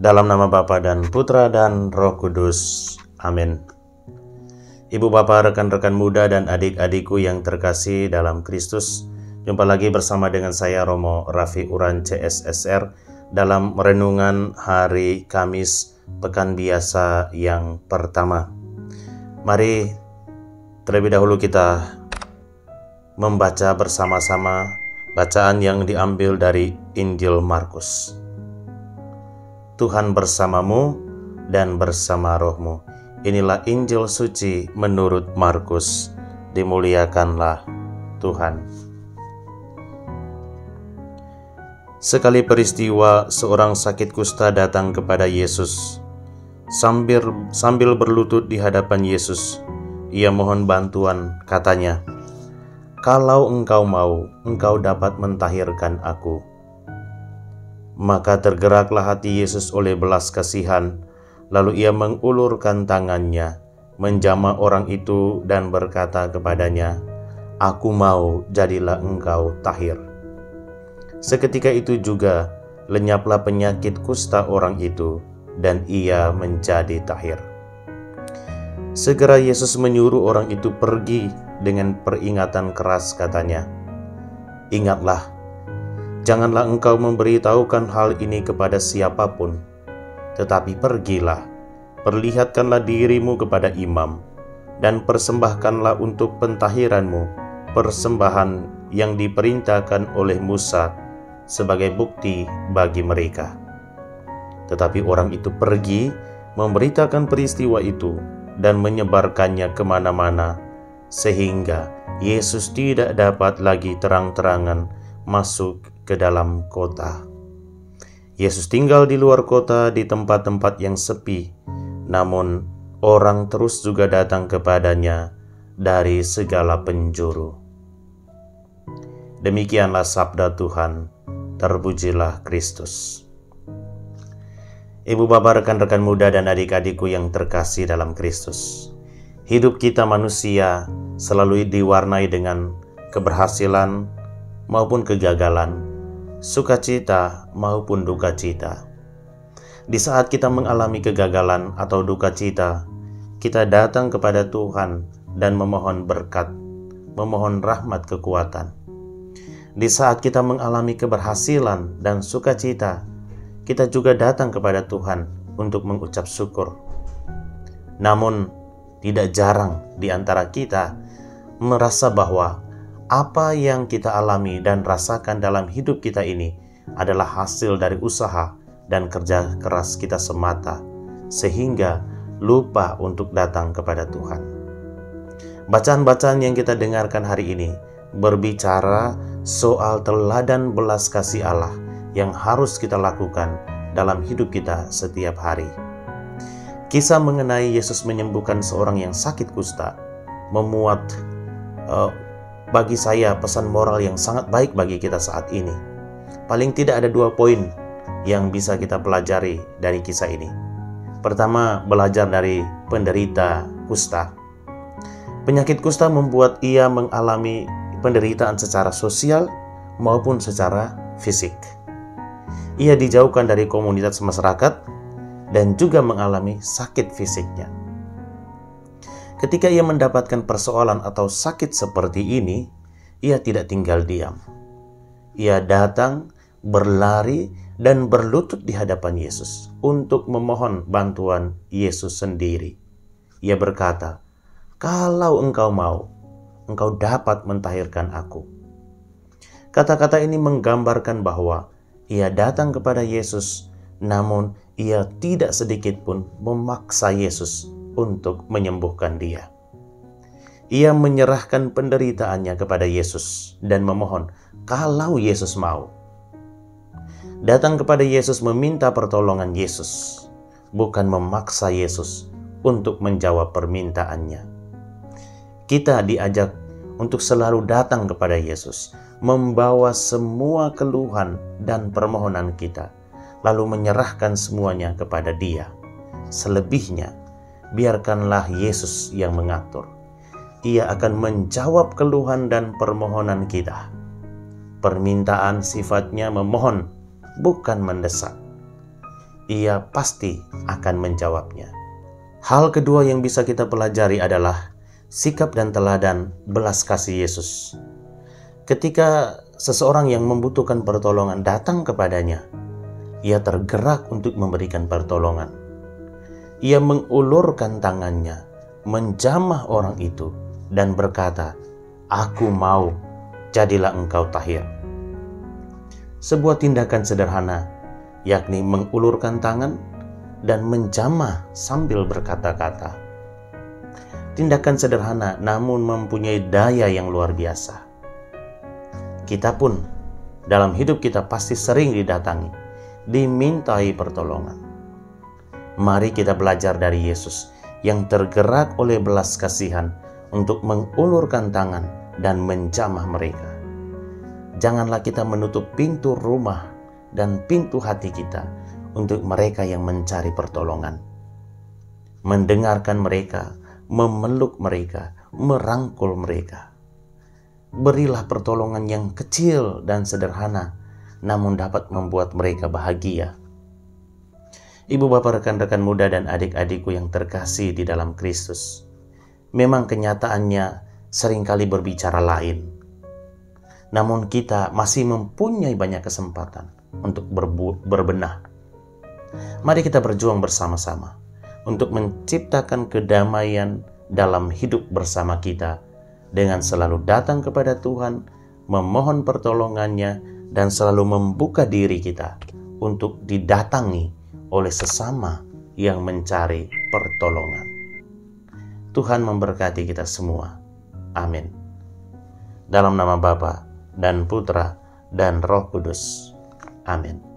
Dalam nama Bapa dan Putra dan Roh Kudus. Amin. Ibu Bapak, rekan-rekan muda dan adik-adikku yang terkasih dalam Kristus, jumpa lagi bersama dengan saya Romo Raffi Uran CSSR dalam renungan hari Kamis Pekan Biasa yang pertama. Mari terlebih dahulu kita membaca bersama-sama bacaan yang diambil dari Injil Markus. Tuhan bersamamu dan bersama rohmu. Inilah Injil suci menurut Markus. Dimuliakanlah Tuhan. Sekali peristiwa, seorang sakit kusta datang kepada Yesus. Sambil berlutut di hadapan Yesus, ia mohon bantuan, katanya, "Kalau engkau mau, engkau dapat mentahirkan aku." Maka tergeraklah hati Yesus oleh belas kasihan, lalu ia mengulurkan tangannya, menjamah orang itu dan berkata kepadanya, "Aku mau, jadilah engkau tahir." Seketika itu juga lenyaplah penyakit kusta orang itu, dan ia menjadi tahir. Segera Yesus menyuruh orang itu pergi dengan peringatan keras, katanya, "Ingatlah, janganlah engkau memberitahukan hal ini kepada siapapun, tetapi pergilah, perlihatkanlah dirimu kepada imam, dan persembahkanlah untuk pentahiranmu persembahan yang diperintahkan oleh Musa sebagai bukti bagi mereka." Tetapi orang itu pergi, memberitakan peristiwa itu, dan menyebarkannya kemana-mana, sehingga Yesus tidak dapat lagi terang-terangan masuk ke dalam kota. Yesus tinggal di luar kota di tempat-tempat yang sepi, namun orang terus juga datang kepadanya dari segala penjuru. Demikianlah sabda Tuhan, terpujilah Kristus. Ibu bapak, rekan-rekan muda dan adik-adikku yang terkasih dalam Kristus, hidup kita manusia selalu diwarnai dengan keberhasilan maupun kegagalan, sukacita maupun duka cita. Di saat kita mengalami kegagalan atau duka cita, kita datang kepada Tuhan dan memohon berkat, memohon rahmat kekuatan. Di saat kita mengalami keberhasilan dan sukacita, kita juga datang kepada Tuhan untuk mengucap syukur. Namun, tidak jarang di antara kita merasa bahwa apa yang kita alami dan rasakan dalam hidup kita ini adalah hasil dari usaha dan kerja keras kita semata, sehingga lupa untuk datang kepada Tuhan. Bacaan-bacaan yang kita dengarkan hari ini berbicara soal teladan belas kasih Allah yang harus kita lakukan dalam hidup kita setiap hari. Kisah mengenai Yesus menyembuhkan seorang yang sakit kusta memuat bagi saya pesan moral yang sangat baik bagi kita saat ini. Paling tidak ada 2 poin yang bisa kita pelajari dari kisah ini. Pertama, belajar dari penderita kusta. Penyakit kusta membuat ia mengalami penderitaan secara sosial maupun secara fisik. Ia dijauhkan dari komunitas masyarakat dan juga mengalami sakit fisiknya. Ketika ia mendapatkan persoalan atau sakit seperti ini, ia tidak tinggal diam. Ia datang, berlari, dan berlutut di hadapan Yesus untuk memohon bantuan Yesus sendiri. Ia berkata, "Kalau engkau mau, engkau dapat mentahirkan aku." Kata-kata ini menggambarkan bahwa ia datang kepada Yesus, namun ia tidak sedikit pun memaksa Yesus untuk menyembuhkan dia. Ia menyerahkan penderitaannya kepada Yesus dan memohon kalau Yesus mau. Datang kepada Yesus meminta pertolongan Yesus, bukan memaksa Yesus untuk menjawab permintaannya. Kita diajak untuk selalu datang kepada Yesus, membawa semua keluhan dan permohonan kita, lalu menyerahkan semuanya kepada Dia. Selebihnya, biarkanlah Yesus yang mengatur. Ia akan menjawab keluhan dan permohonan kita. Permintaan sifatnya memohon, bukan mendesak. Ia pasti akan menjawabnya. Hal kedua yang bisa kita pelajari adalah sikap dan teladan belas kasih Yesus. Ketika seseorang yang membutuhkan pertolongan datang kepadanya, ia tergerak untuk memberikan pertolongan. Ia mengulurkan tangannya, menjamah orang itu, dan berkata, "Aku mau, jadilah engkau tahir." Sebuah tindakan sederhana, yakni mengulurkan tangan dan menjamah sambil berkata-kata. Tindakan sederhana namun mempunyai daya yang luar biasa. Kita pun dalam hidup kita pasti sering didatangi, dimintai pertolongan. Mari kita belajar dari Yesus yang tergerak oleh belas kasihan untuk mengulurkan tangan dan menjamah mereka. Janganlah kita menutup pintu rumah dan pintu hati kita untuk mereka yang mencari pertolongan. Mendengarkan mereka, memeluk mereka, merangkul mereka. Berilah pertolongan yang kecil dan sederhana, namun dapat membuat mereka bahagia. Ibu, bapak, rekan-rekan muda, dan adik-adikku yang terkasih di dalam Kristus, memang kenyataannya seringkali berbicara lain. Namun kita masih mempunyai banyak kesempatan untuk berbenah. Mari kita berjuang bersama-sama untuk menciptakan kedamaian dalam hidup bersama kita dengan selalu datang kepada Tuhan, memohon pertolongannya, dan selalu membuka diri kita untuk didatangi oleh sesama yang mencari pertolongan. Tuhan memberkati kita semua. Amin. Dalam nama Bapa dan Putra dan Roh Kudus. Amin.